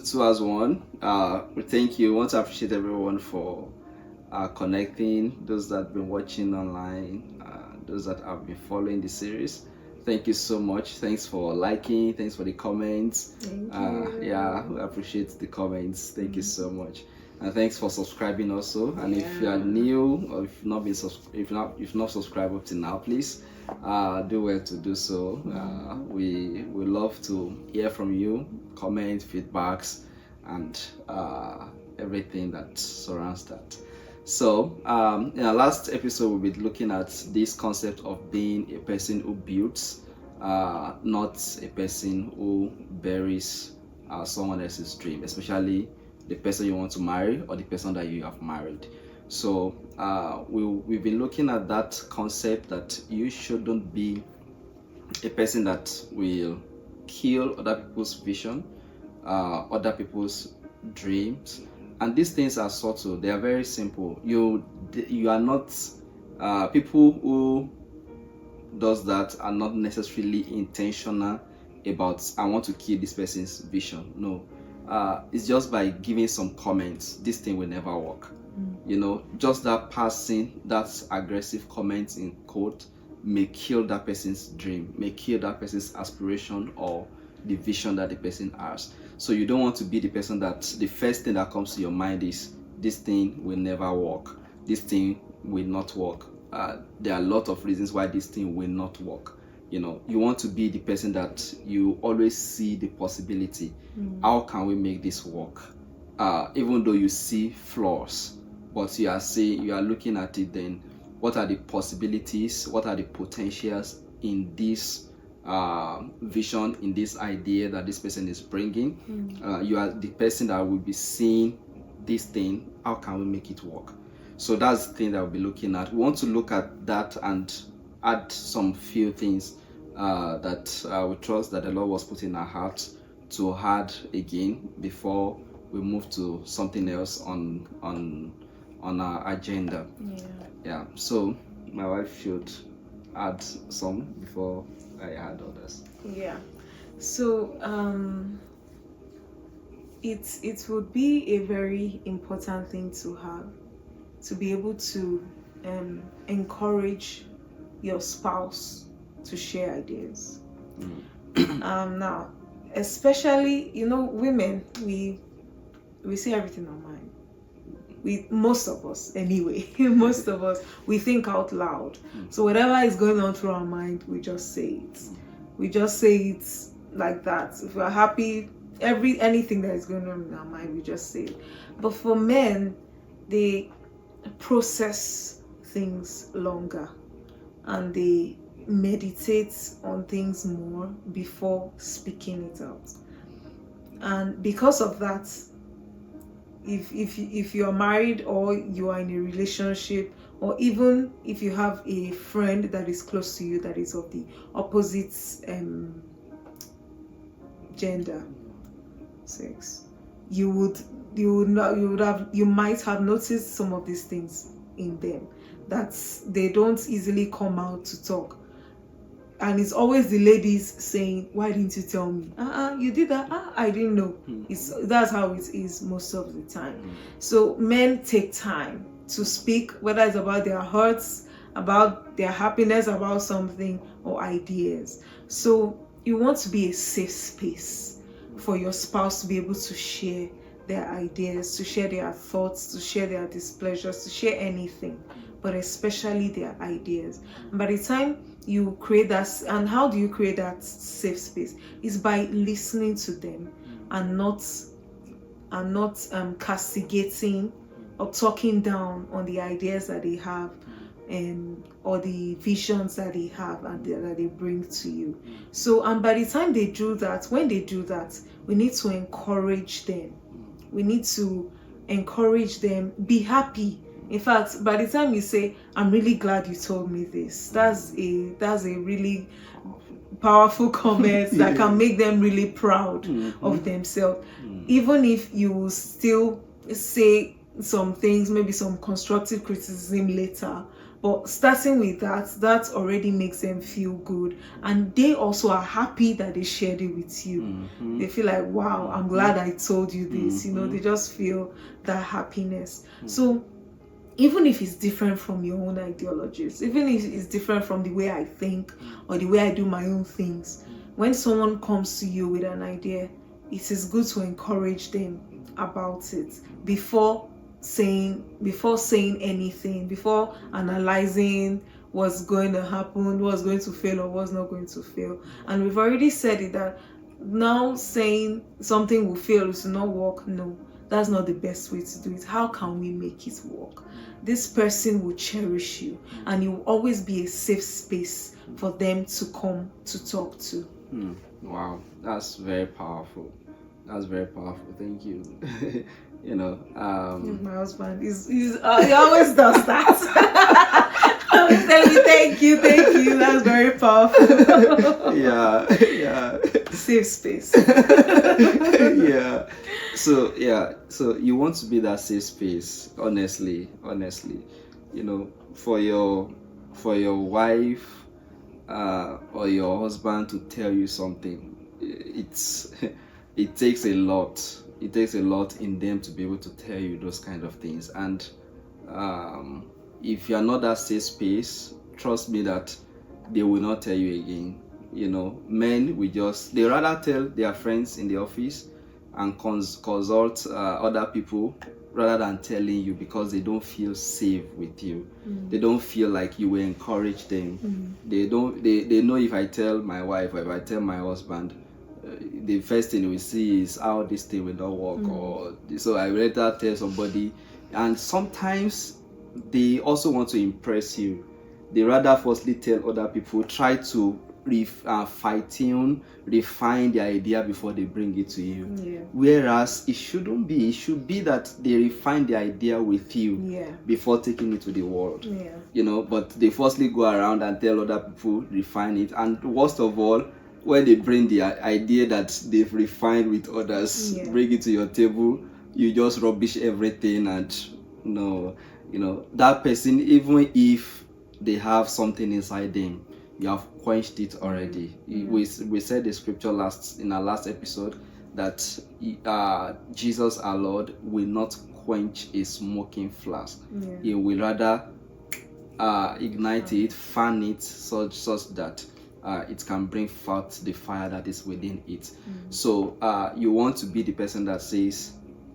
Two as one. We thank you. We want to appreciate everyone for connecting, those that have been watching online, those that have been following the series. Thank you so much. Thanks for liking. Thanks for the comments. Thank you. Yeah, we appreciate the comments. Thank you so much. And thanks for subscribing also. And if you are new or if you've not been if not subscribed up to now, please do well to do so. We love to hear from you, comment, feedbacks, and everything that surrounds that. So in our last episode, we'll be looking at this concept of being a person who builds, not a person who buries someone else's dream, especially the person you want to marry or the person that you have married. So we've been looking at that concept that you shouldn't be a person that will kill other people's vision, other people's dreams. And these things are subtle. They are very simple. You are not people who does that are not necessarily intentional about I want to kill this person's vision. No, it's just by giving some comments. This thing will never work. You know, just that passing, that aggressive comment in quote may kill that person's dream, may kill that person's aspiration or the vision that the person has. So you don't want to be the person that the first thing that comes to your mind is this thing will never work, this thing will not work. There are a lot of reasons why this thing will not work. You know, you want to be the person that you always see the possibility. How can we make this work? Even though you see flaws, but you are looking at it, then what are the possibilities, what are the potentials in this vision, in this idea that this person is bringing. You are the person that will be seeing this thing. How can we make it work? So that's the thing that we'll be looking at. We want to look at that and add some few things that we trust that the Lord was put in our hearts to add again before we move to something else on our agenda. Yeah. So my wife should add some before I add others. Yeah. So it would be a very important thing to have, to be able to encourage your spouse to share ideas. Now, especially, you know, women, we see everything on mind. Most of us anyway, most of us, we think out loud. So whatever is going on through our mind, we just say it. We just say it like that. If we're happy, anything that is going on in our mind, we just say it. But for men, they process things longer and they meditate on things more before speaking it out. And because of that, if you're married or you are in a relationship, or even if you have a friend that is close to you that is of the opposite gender, sex, you might have noticed some of these things in them, that they don't easily come out to talk. And it's always the ladies saying, why didn't you tell me? You did that? I didn't know. That's how it is most of the time. So men take time to speak, whether it's about their hurts, about their happiness, about something, or ideas. So you want to be a safe space for your spouse to be able to share their ideas, to share their thoughts, to share their displeasures, to share anything, but especially their ideas. And by the time you create that, and how do you create that safe space? Is by listening to them and not castigating or talking down on the ideas that they have or the visions that they have and that they bring to you. So, and by the time they do that, when they do that, we need to encourage them. We need to encourage them, be happy. In fact, by the time you say, I'm really glad you told me this, that's a really powerful comment that can make them really proud of themselves. Even if you still say some things, maybe some constructive criticism later, But starting with that already makes them feel good, and they also are happy that they shared it with you. They feel like, wow, I'm glad I told you this. They just feel that happiness. So even if it's different from your own ideologies, even if it's different from the way I think or the way I do my own things, when someone comes to you with an idea, it is good to encourage them about it before saying anything, before analyzing what's going to happen, what's going to fail or what's not going to fail. And we've already said it, that now saying something will fail, it will not work. No, that's not the best way to do it. How can we make it work? This person will cherish you, and you will always be a safe space for them to come to talk to. Wow, that's very powerful. That's very powerful. Thank you. My husband he always does that. Always tell me thank you. That's very powerful. Yeah. Safe space. Yeah. So you want to be that safe space, honestly. For your wife or your husband to tell you something, it takes a lot. It takes a lot in them to be able to tell you those kind of things. And if you're not that safe space, trust me that they will not tell you again. Men they rather tell their friends in the office and consult other people rather than telling you, because they don't feel safe with you. They don't feel like you will encourage them. They know if I tell my wife or if I tell my husband, the first thing we see is how this thing will not work, so I rather tell somebody. And sometimes they also want to impress you. They rather firstly tell other people, try to fine-tune, refine the idea before they bring it to you. Whereas it shouldn't be. It should be that they refine the idea with you before taking it to the world. But they firstly go around and tell other people, refine it. And worst of all, when they bring the idea that they've refined with others, bring it to your table, you just rubbish everything. And that person, even if they have something inside them, you have quenched it already. We said the scripture in our last episode that Jesus our Lord will not quench a smoking flask. He will rather ignite it, fan it, such that it can bring forth the fire that is within it. So you want to be the person that says,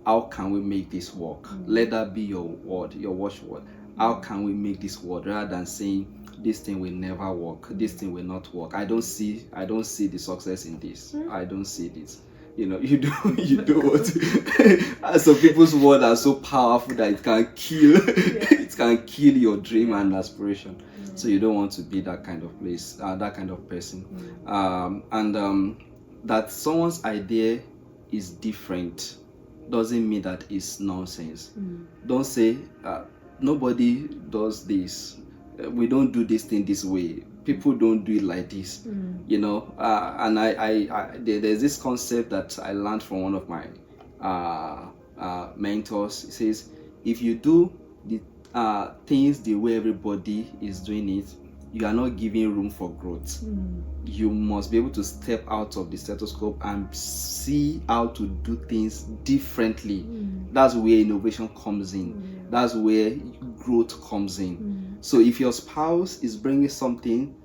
how can we make this work? Let that be your word, your watchword. How can we make this work, rather than saying this thing will never work, this thing will not work. I don't see the success in this. I don't see this. You do what? Some people's words are so powerful that it can kill your dream and aspiration. So you don't want to be that kind of place, that kind of person. That someone's idea is different doesn't mean that it's nonsense. Don't say nobody does this. We don't do this thing this way. People don't do it like this. And there's this concept that I learned from one of my mentors. It says, if you do the things the way everybody is doing it, you are not giving room for growth. You must be able to step out of the stethoscope and see how to do things differently. That's where innovation comes in. That's where growth comes in. So if your spouse is bringing something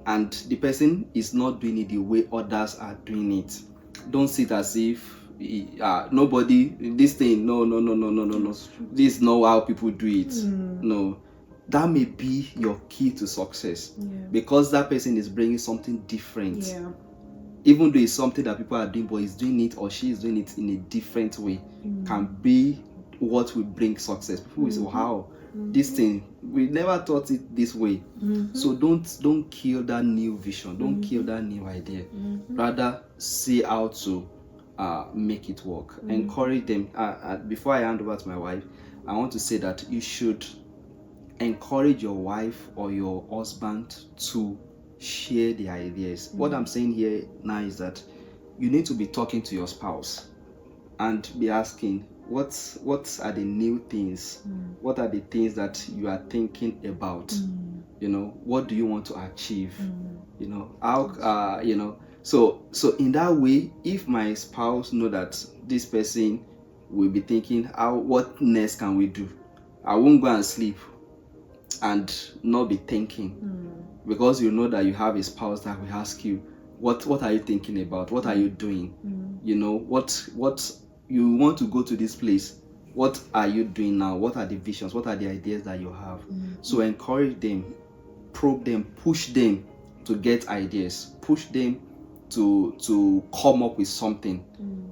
and the person is not doing it the way others are doing it, don't see it as if nobody, this thing, no, this is not how people do it. No, that may be your key to success, because that person is bringing something different. Even though it's something that people are doing, but he's doing it or she is doing it in a different way, can be what will bring success. People will say, wow, this thing, we never thought it this way. So don't kill that new vision, don't kill that new idea. Rather see how to make it work. Encourage them. Before I hand over to my wife, I want to say that you should encourage your wife or your husband to share the ideas. What I'm saying here now is that you need to be talking to your spouse and be asking, what are the new things? What are the things that you are thinking about? You know, what do you want to achieve? You know, how you know, so in that way, if my spouse know that this person will be thinking, what next can we do, I won't go and sleep and not be thinking, because you know that you have a spouse that will ask you, what are you thinking about? What are you doing? You know, what you want to go to this place. What are you doing now? What are the visions? What are the ideas that you have? So encourage them, probe them, push them to get ideas, push them to come up with something.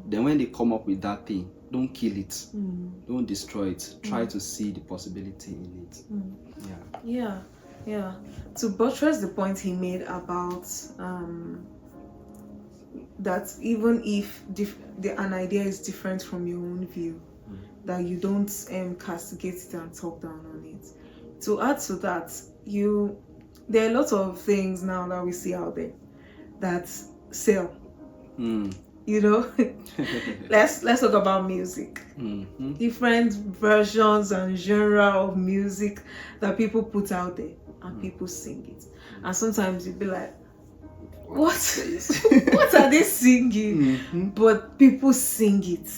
Then when they come up with that thing, don't kill it, don't destroy it. Try to see the possibility in it. Yeah. To buttress the point he made about that even if an idea is different from your own view, that you don't castigate it and talk down on it. To add to that, there are a lot of things now that we see out there that sell. You know, let's talk about music. Different versions and genre of music that people put out there, and people sing it. And sometimes you'd be like, what are they singing? But people sing it.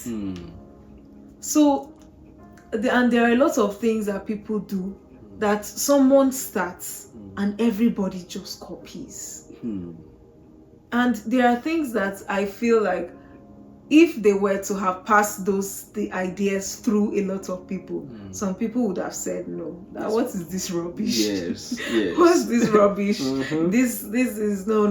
So, and there are a lot of things that people do that someone starts and everybody just copies. And there are things that I feel like if they were to have passed the ideas through a lot of people, some people would have said no. What is this rubbish? Yes. What's this rubbish? This is no.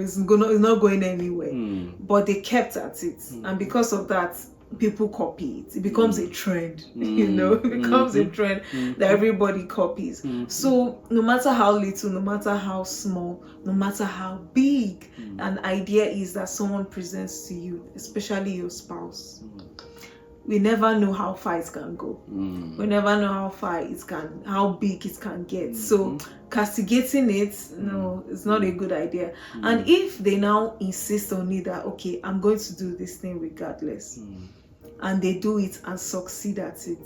It's not going anywhere. But they kept at it, and because of that, people copy it. It becomes a trend. You know, it becomes a trend that everybody copies. So no matter how little, no matter how small, no matter how big an idea is that someone presents to you, especially your spouse, we never know how far it can go. We never know how big it can get. So castigating it, no, it's not a good idea. And if they now insist on it that, okay, I'm going to do this thing regardless, and they do it and succeed at it,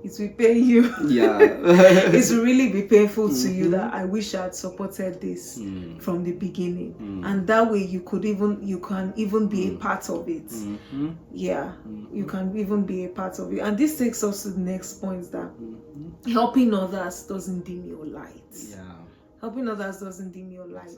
it will pain you. It will really be painful to you that I wish I had supported this from the beginning, and that way you can even be a part of it. You can even be a part of it. And this takes us to the next point, that helping others doesn't dim your light. Helping others doesn't dim your light.